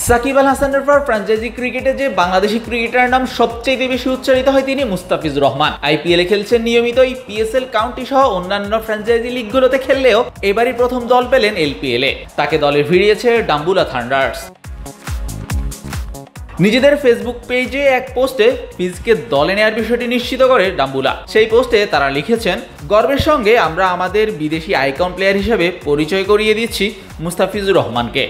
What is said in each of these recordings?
সাকিব আল হাসানের পর ফ্র্যাঞ্চাইজি ক্রিকেটে যে বাংলাদেশি ক্রিকেটারের নাম সবচেয়ে বেশি উচ্চারিত হয় তিনি মুস্তাফিজুর রহমান। আইপিএলে খেলছেন নিয়মিতই, পিএসএল কাউন্টি সহ অন্যান্য ফ্র্যাঞ্চাইজি লিগগুলোতে খেললেও এবারই প্রথম দল পেলেন এলপিএলে। তাকে দলে ভিড়িয়েছে ডাম্বুলা থান্ডার্স। নিজেদের ফেসবুক পেজে এক পোস্টে ফিজকে দলে নেওয়ার বিষয়টি নিশ্চিত করে ডাম্বুলা। সেই পোস্টে তারা লিখেছেন, গর্বের সঙ্গে আমরা আমাদের বিদেশি আইকন প্লেয়ার হিসেবে পরিচয় করিয়ে দিচ্ছি মুস্তাফিজুর রহমানকে।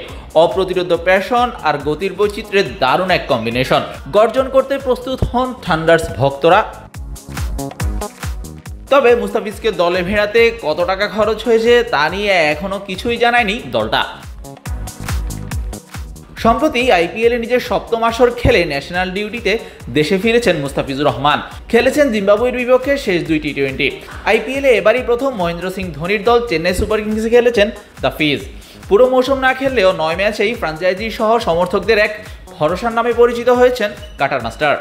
অপ্রতিরোধ্য প্যাশন আর গতির বৈচিত্র্যের দারুণ এক কম্বিনেশন। গর্জন করতে প্রস্তুত হন থান্ডার্স ভক্তরা। তবে মুস্তাফিজকে দলে ভেড়াতে কত টাকা খরচ হয়েছে তা নিয়ে এখনো কিছুই জানায়নি দলটা। সম্প্রতি আইপিএলে নিজের সপ্তম আসর খেলে ন্যাশনাল ডিউটিতে দেশে ফিরেছেন মুস্তাফিজুর রহমান। খেলেছেন জিম্বাবুয়ের বিপক্ষে শেষ 2 টি20। আইপিএলে এবারই প্রথম মহেন্দ্র সিং ধোনির দল চেন্নাই সুপার কিংসে খেলেছেন দ্য ফিজ। পুরো মৌসুম না খেললেও 9 ম্যাচেই ফ্র্যাঞ্চাইজি সহ সমর্থকদের এক ভরসার নামে পরিচিত হয়েছেন কাটার মাস্টার।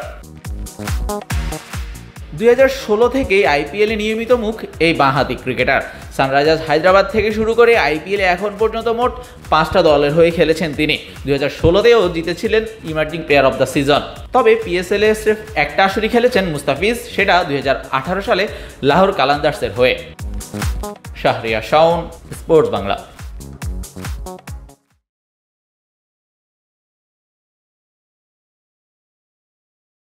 2016 থেকেই আইপিএলে নিয়মিত মুখ এই বাঁহাতি ক্রিকেটার। সানরাইজার্স হায়দ্রাবাদ থেকে শুরু করে আইপিএলে এখন পর্যন্ত মোট 5টা দলের হয়ে খেলেছেন তিনি। 2016তেও জিতেছিলেন emerging player of the season. তবে পিএসএলে সির্ফ একটা আসরই খেলেছেন মুস্তাফিজ, সেটা 2018 সালে লাহোর কালান্দার্সের হয়ে। শাহরিয়ার শাওন, স্পোর্টস বাংলা।